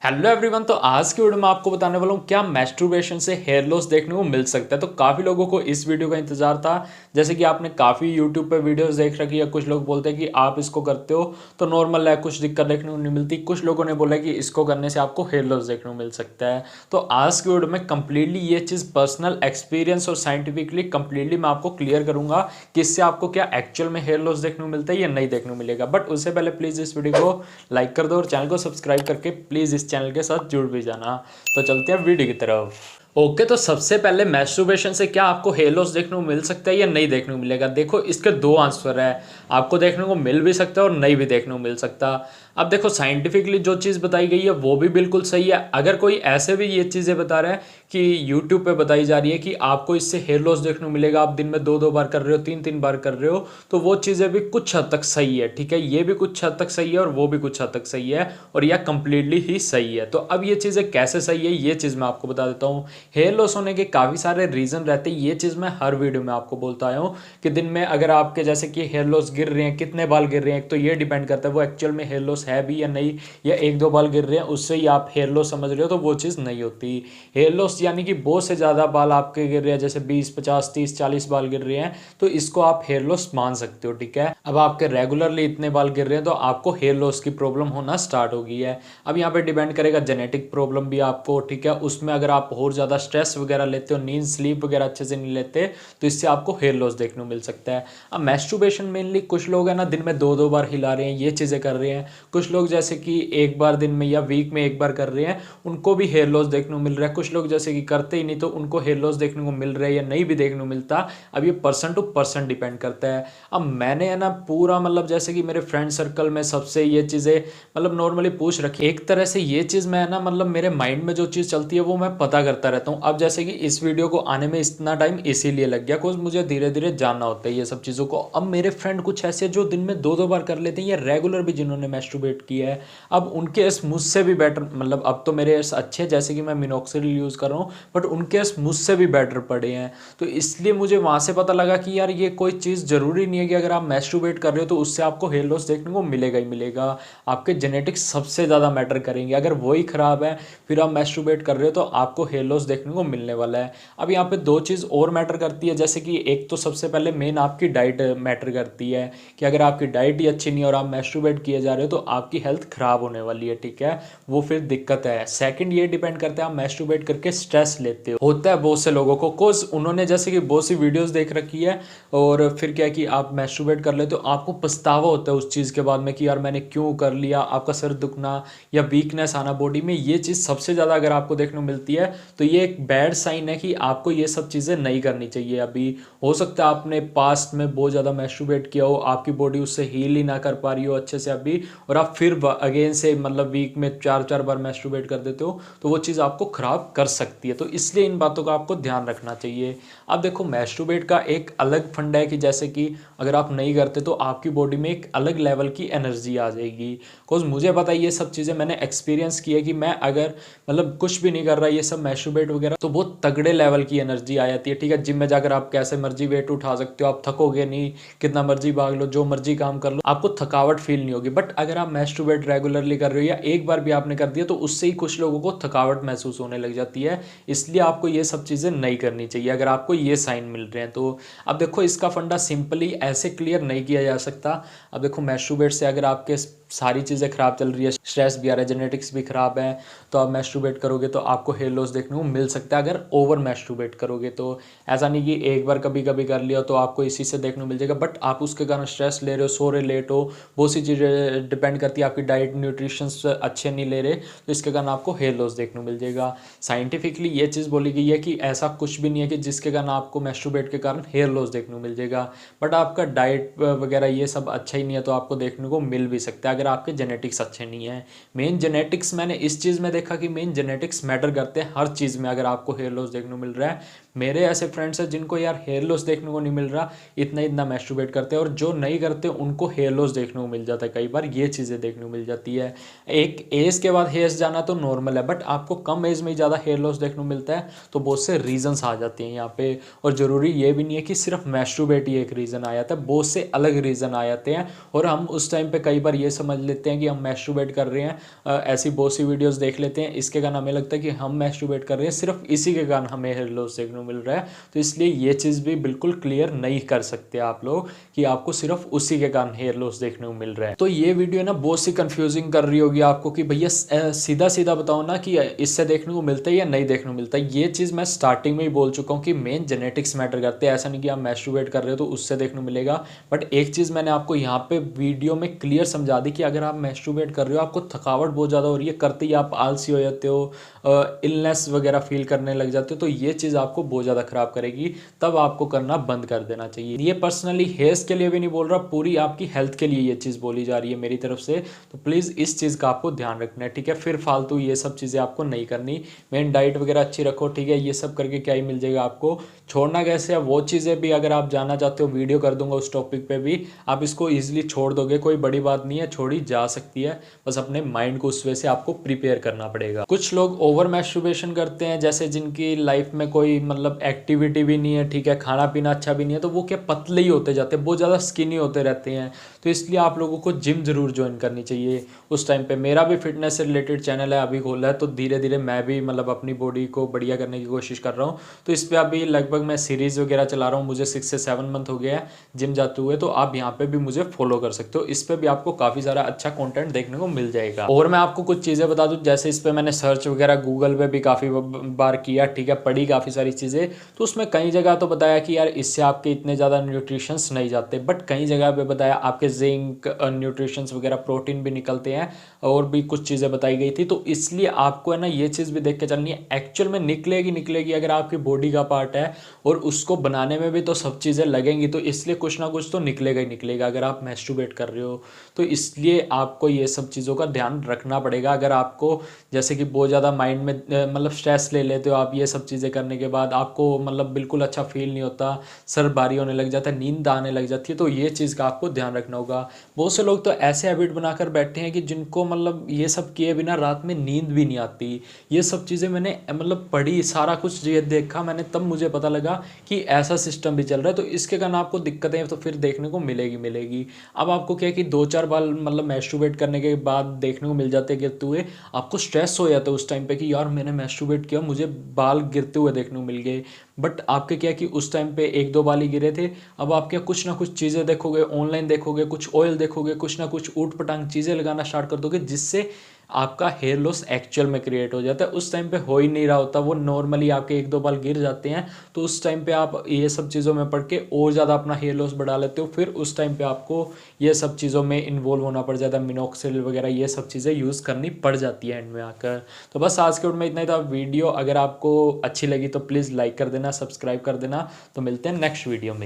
Hello everyone. तो आज की वीडियो में आपको बताने वाला हूँ क्या मैस्टरबेशन से हेयर लॉस देखने को मिल सकता है। तो काफ़ी लोगों को इस वीडियो का इंतजार था, जैसे कि आपने काफ़ी यूट्यूब पे वीडियोस देख रखी है। कुछ लोग बोलते हैं कि आप इसको करते हो तो नॉर्मल है, कुछ दिक्कत देखने को नहीं मिलती। कुछ लोगों ने बोला कि इसको करने से आपको हेयर लॉस देखने को मिल सकता है। तो आज की वीडियो में कंप्लीटली ये चीज़ पर्सनल एक्सपीरियंस और साइंटिफिकली कंप्लीटली मैं आपको क्लियर करूंगा कि इससे आपको क्या एक्चुअल में हेयर लॉस देखने को मिलता है या नहीं देखने को मिलेगा। बट उससे पहले प्लीज़ इस वीडियो को लाइक कर दो और चैनल को सब्सक्राइब करके प्लीज़ इस चैनल के साथ जुड़ भी जाना। तो चलते हैं वीडियो की तरफ। ओके, तो सबसे पहले मैस्टरबेशन से क्या आपको हेयर लॉस देखने को मिल सकता है या नहीं देखने को मिलेगा। देखो, इसके दो आंसर है। आपको देखने को मिल भी सकता है और नहीं भी देखने को मिल सकता। अब देखो, साइंटिफिकली जो चीज़ बताई गई है वो भी बिल्कुल सही है। अगर कोई ऐसे भी ये चीज़ें बता रहा है कि यूट्यूब पे बताई जा रही है कि आपको इससे हेयर लॉस देखने को मिलेगा, आप दिन में दो दो बार कर रहे हो, तीन तीन बार कर रहे हो, तो वो चीज़ें भी कुछ हद तक सही है। ठीक है, ये भी कुछ हद तक सही है और वो भी कुछ हद तक सही है और यह कंप्लीटली ही सही है। तो अब ये चीज़ें कैसे सही है ये चीज़ मैं आपको बता देता हूँ। हेयर लॉस होने के काफ़ी सारे रीज़न रहते हैं। ये चीज़ मैं हर वीडियो में आपको बोलता आया हूँ कि दिन में अगर आपके जैसे कि हेयर लॉस गिर रहे हैं, कितने बाल गिर रहे हैं, एक तो ये डिपेंड करता है वो एक्चुअल में हेयर लॉस है भी या नहीं, या एक दो बाल गिर रहे हैं उससे ही आप हेयर लॉस समझ रहे हो, तो वो चीज़ नहीं होती। हेयर लॉस यानी कि बहुत से ज़्यादा बाल आपके गिर रहे हैं, जैसे 20 50 30 40 बाल गिर रहे हैं, तो इसको आप हेयर लॉस मान सकते हो। ठीक है, अब आपके रेगुलरली इतने बाल गिर रहे हैं तो आपको हेयर लॉस की प्रॉब्लम होना स्टार्ट हो गई है। अब यहाँ पे डिपेंड करेगा जेनेटिक प्रॉब्लम भी आपको। ठीक है, उसमें अगर आप और ज़्यादा स्ट्रेस वगैरह लेते हो, नींद स्लीप वगैरह अच्छे से नहीं लेते, तो इससे आपको हेयर लॉस देखने को मिल सकता है। अब मैस्टरबेशन मेनली कुछ लोग है ना दिन में दो दो बार हिला रहे हैं, ये चीज़ें कर रहे हैं। कुछ लोग जैसे कि एक बार दिन में या वीक में एक बार कर रहे हैं, उनको भी हेयर लॉस देखने को मिल रहा है। कुछ लोग जैसे कि करते ही नहीं तो उनको हेयर लॉस देखने को मिल रहा है या नहीं भी देखने को मिलता। अब ये पर्सन टू पर्सन डिपेंड करता है। अब मैंने है ना पूरा मतलब जैसे कि मेरे फ्रेंड सर्कल में सबसे ये चीज़ें मतलब नॉर्मली पूछ रखी। एक तरह से ये चीज़ मैं है ना मतलब मेरे माइंड में जो चीज़ चलती है वो मैं पता करता रहता हूँ। अब जैसे कि इस वीडियो को आने में इतना टाइम इसीलिए लग गया बिकॉज मुझे धीरे धीरे जानना होता है ये सब चीज़ों को। अब मेरे फ्रेंड कुछ ऐसे जो दिन में दो दो बार कर लेते हैं या रेगुलर भी जिन्होंने मैस्टरबेट किया है, अब उनके केस मुझसे भी बेटर, मतलब अब तो मेरे अच्छे, जैसे कि मैं मिनॉक्सिडिल यूज़ कर रहा हूँ, बट उनके केस मुझसे भी बेटर पड़े हैं। तो इसलिए मुझे वहाँ से पता लगा कि यार ये कोई चीज़ ज़रूरी नहीं है कि अगर आप मैस्टरबेट कर रहे हो तो उससे आपको हेयर लॉस देखने को मिलेगा ही मिलेगा। आपके जेनेटिक्स सबसे ज़्यादा मैटर करेंगे। अगर वही ख़राब है फिर आप मैस्टरबेट कर रहे हो तो आपको हेयर लॉस देखने को मिलने वाला है। अब यहाँ पे दो चीज़ और मैटर करती है, जैसे कि एक तो सबसे पहले मेन आपकी डाइट मैटर करती है कि अगर आपकी डाइट ही अच्छी नहीं है और आप मैस्टरबेट किए जा रहे हो तो आपकी हेल्थ ख़राब होने वाली है। ठीक है, वो फिर दिक्कत है। सेकंड ये डिपेंड करता है आप मैस्टरबेट करके स्ट्रेस लेते हो। होता है बहुत से लोगों को कोज उन्होंने जैसे कि बहुत सी वीडियोस देख रखी है और फिर क्या कि आप मैस्टरबेट कर लेते हो, आपको पछतावा होता है उस चीज़ के बाद में कि यार मैंने क्यों कर लिया। आपका सर दुखना या वीकनेस आना बॉडी में, ये चीज़ सबसे ज़्यादा अगर आपको देखने को मिलती है तो ये एक बैड साइन है कि आपको ये सब चीज़ें नहीं करनी चाहिए। अभी हो सकता है आपने पास्ट में बहुत ज़्यादा मैस्टरबेट किया हो, आपकी बॉडी उससे हील ही ना कर पा रही हो अच्छे से अभी, और आप फिर अगेन से मतलब वीक में चार चार बार मैस्टरबेट कर देते हो, तो वो चीज़ आपको ख़राब कर सकती है। तो इसलिए इन बातों का आपको ध्यान रखना चाहिए। अब देखो, मैस्टरबेट का एक अलग फंडा है कि जैसे कि अगर आप नहीं करते तो आपकी बॉडी में एक अलग लेवल की एनर्जी आ जाएगी। बिकॉज मुझे पता है ये सब चीज़ें मैंने एक्सपीरियंस की है कि मैं अगर मतलब कुछ भी नहीं कर रहा ये सब मैस्टरबेट वगैरह, तो बहुत तगड़े लेवल की एनर्जी आ जाती है। ठीक है, जिम में जाकर आप कैसे मर्जी वेट उठा सकते हो, आप थकोगे नहीं, कितना मर्जी भाग लो, जो मर्जी काम कर लो, आपको थकावट फील नहीं होगी। बट अगर आप मैस्टरबेट रेगुलरली कर रहे हो या एक बार भी आपने कर दिया तो उससे ही कुछ लोगों को थकावट महसूस होने लग जाती है। इसलिए आपको ये सब चीज़ें नहीं करनी चाहिए अगर आपको ये साइन मिल रहे हैं तो। अब देखो, इसका फंडा सिंपली ऐसे क्लियर नहीं किया जा सकता। अब देखो, मैस्टरबेट से अगर आपके सारी चीज़ें ख़राब चल रही है, स्ट्रेस भी आ रहा है, जेनेटिक्स भी ख़राब है, तो आप मैस्टरबेट करोगे तो आपको हेयर लॉस देखने को मिल सकता है अगर ओवर मैस्टरबेट करोगे तो। ऐसा नहीं कि एक बार कभी कभी कर लिया तो आपको इसी से देखने को मिल जाएगा, बट आप उसके कारण स्ट्रेस ले रहे हो, सो रहे, लेट हो, बहुत सी चीज़ें डिपेंड करती है। आपकी डाइट न्यूट्रिशंस अच्छे नहीं ले रहे तो इसके कारण आपको हेयर लॉस देखने को मिल जाएगा। साइंटिफिकली ये चीज़ बोली गई है कि ऐसा कुछ भी नहीं है कि जिसके कारण आपको मैस्टरबेट के कारण हेयर लॉस देखने को मिल जाएगा, बट आपका डाइट वगैरह ये सब अच्छा ही नहीं है तो आपको देखने को मिल भी सकता है अगर आपके जेनेटिक्स अच्छे नहीं है। मेन जेनेटिक्स, मैंने इस चीज़ में देखा कि मेन जेनेटिक्स मैटर करते हैं हर चीज़ में। अगर आपको हेयर लॉस देखने को मिल रहा है, मेरे ऐसे फ्रेंड्स हैं जिनको यार हेयर लॉस देखने को नहीं मिल रहा, इतना इतना मैस्टरबेट करते हैं, और जो नहीं करते उनको हेयर लॉस देखने को मिल जाता है। कई बार ये चीज़ें देखने को मिल जाती है। एक एज के बाद हेयर्स जाना तो नॉर्मल है, बट आपको कम एज में ही ज़्यादा हेयर लॉस देखने को मिलता है, तो बहुत से रीजंस आ जाते हैं यहाँ पे। और ज़रूरी ये भी नहीं है कि सिर्फ मैस्टरबेट ही एक रीज़न आ जाता है, बहुत से अलग रीज़न आ जाते हैं और हम उस टाइम पे कई बार ये सब समझ लेते हैं कि हम मैस्टरबेट कर रहे हैं, ऐसी बहुत सी वीडियोस देख लेते हैं, इसके कारण हमें लगता है कि हम मैस्टरबेट कर रहे हैं, सिर्फ इसी के कारण हमें हेयर लॉस देखने को मिल रहा है। तो इसलिए ये चीज़ भी बिल्कुल क्लियर नहीं कर सकते आप लोग कि आपको सिर्फ उसी के कारण हेयर लॉस देखने को मिल रहा है। तो ये वीडियो ना बहुत सी कंफ्यूजिंग कर रही होगी आपको कि भैया सीधा सीधा बताओ ना कि इससे देखने को मिलता है या नहीं देखने को मिलता है। ये चीज़ मैं स्टार्टिंग में ही बोल चुका हूँ कि मेन जेनेटिक्स मैटर करते हैं। ऐसा नहीं कि आप मैस्टरबेट कर रहे हो तो उससे देखने को मिलेगा, बट एक चीज़ मैंने आपको यहाँ पे वीडियो में क्लियर समझा दी कि अगर आप मैस्टरबेट कर रहे हो, आपको थकावट बहुत ज़्यादा हो रही है, करते ही आप आलसी हो जाते हो, इलनेस वगैरह फील करने लग जाते हो, तो ये चीज़ आपको बहुत ज़्यादा खराब करेगी, तब आपको करना बंद कर देना चाहिए। ये पर्सनली हेयर्स के लिए भी नहीं बोल रहा, पूरी आपकी हेल्थ के लिए ये चीज़ बोली जा रही है मेरी तरफ से। तो प्लीज़ इस चीज़ का आपको ध्यान रखना है, ठीक है। फिर फालतू ये सब चीज़ें आपको नहीं करनी। मेन डाइट वगैरह अच्छी रखो, ठीक है। ये सब करके क्या ही मिल जाएगा आपको। छोड़ना कैसे है वो चीज़ें भी अगर आप जानना चाहते हो, वीडियो कर दूंगा उस टॉपिक पे भी, आप इसको ईजिली छोड़ दोगे, कोई बड़ी बात नहीं है, छोड़ी जा सकती है। बस अपने माइंड को उस वे से आपको प्रिपेयर करना पड़ेगा। कुछ लोग ओवर मैस्टरबेशन करते हैं, जैसे जिनकी लाइफ में कोई मतलब एक्टिविटी भी नहीं है, ठीक है, खाना पीना अच्छा भी नहीं है, तो वो क्या पतले ही होते जाते हैं, बहुत ज़्यादा स्किनी होते रहते हैं। तो इसलिए आप लोगों को जिम ज़रूर ज्वाइन करनी चाहिए उस टाइम पे। मेरा भी फिटनेस से रिलेटेड चैनल है, अभी खोला है, तो धीरे धीरे मैं भी मतलब अपनी बॉडी को बढ़िया करने की कोशिश कर रहा हूँ। तो इस पर अभी लगभग मैं सीरीज़ वगैरह चला रहा हूँ, मुझे 6 से 7 मंथ हो गया है जिम जाते हुए। तो आप यहाँ पे भी मुझे फॉलो कर सकते हो, इस पर भी आपको काफ़ी सारा अच्छा कंटेंट देखने को मिल जाएगा। और मैं आपको कुछ चीज़ें बता दूँ, जैसे इस पर मैंने सर्च वगैरह गूगल पे भी काफ़ी बार किया, ठीक है, पढ़ी काफ़ी सारी चीज़ें, तो उसमें कई जगह तो बताया कि यार इससे आपके इतने ज़्यादा न्यूट्रिशंस नहीं जाते, बट कई जगह पे बताया आपके जिंक न्यूट्रिशंस वगैरह प्रोटीन भी निकलते हैं, और भी कुछ चीज़ें बताई गई थी। तो इसलिए आपको है ना ये चीज़ भी देख के चलनी है, एक्चुअल में निकलेगी अगर आपकी बॉडी का पार्ट है, और उसको बनाने में भी तो सब चीज़ें लगेंगी, तो इसलिए कुछ ना कुछ तो निकलेगा ही निकलेगा अगर आप मैस्टरबेट कर रहे हो। तो इसलिए आपको ये सब चीज़ों का ध्यान रखना पड़ेगा। अगर आपको जैसे कि बहुत ज़्यादा माइंड में मतलब स्ट्रेस ले लेते हो आप, ये सब चीज़ें करने के बाद आपको मतलब बिल्कुल अच्छा फील नहीं होता, सर भारी होने लग जाता है, नींद आने लग जाती है, तो ये चीज़ का आपको ध्यान रखना होगा। बहुत से लोग तो ऐसे हैबिट बनाकर बैठे हैं कि जिनको मतलब ये सब किए बिना रात में नींद भी नहीं आती। ये सब चीज़ें मैंने मतलब पढ़ी, सारा कुछ ये देखा मैंने, तब मुझे पता लगा कि ऐसा सिस्टम भी चल रहा है। तो इसके कारण आपको दिक्कतें तो फिर देखने को मिलेगी। अब आपको क्या है कि 2-4 बार मतलब मैस्टरबेट करने के बाद देखने को मिल जाते हैं गिरते हुए, आपको स्ट्रेस हो जाता है उस टाइम पे कि यार मैंने मैस्टरबेट किया, मुझे बाल गिरते हुए देखने को मिल गए। बट आपके क्या कि उस टाइम पे 1-2 बाल ही गिरे थे। अब आप क्या कुछ ना कुछ चीज़ें देखोगे, ऑनलाइन देखोगे, कुछ ऑयल देखोगे, कुछ ना कुछ ऊट पटांग चीज़ें लगाना स्टार्ट कर दोगे, जिससे आपका हेयर लॉस एक्चुअल में क्रिएट हो जाता है। उस टाइम पे हो ही नहीं रहा होता, वो नॉर्मली आपके 1-2 बाल गिर जाते हैं। तो उस टाइम पे आप ये सब चीज़ों में पड़ के और ज़्यादा अपना हेयर लॉस बढ़ा लेते हो, फिर उस टाइम पे आपको ये सब चीज़ों में इन्वॉल्व होना पड़ जाता है, मिनॉक्सिल वगैरह ये सब चीज़ें यूज़ करनी पड़ जाती है एंड में आकर। तो बस आज के वीडियो में इतना ही था। वीडियो अगर आपको अच्छी लगी तो प्लीज़ लाइक कर देना, सब्सक्राइब कर देना। तो मिलते हैं नेक्स्ट वीडियो में।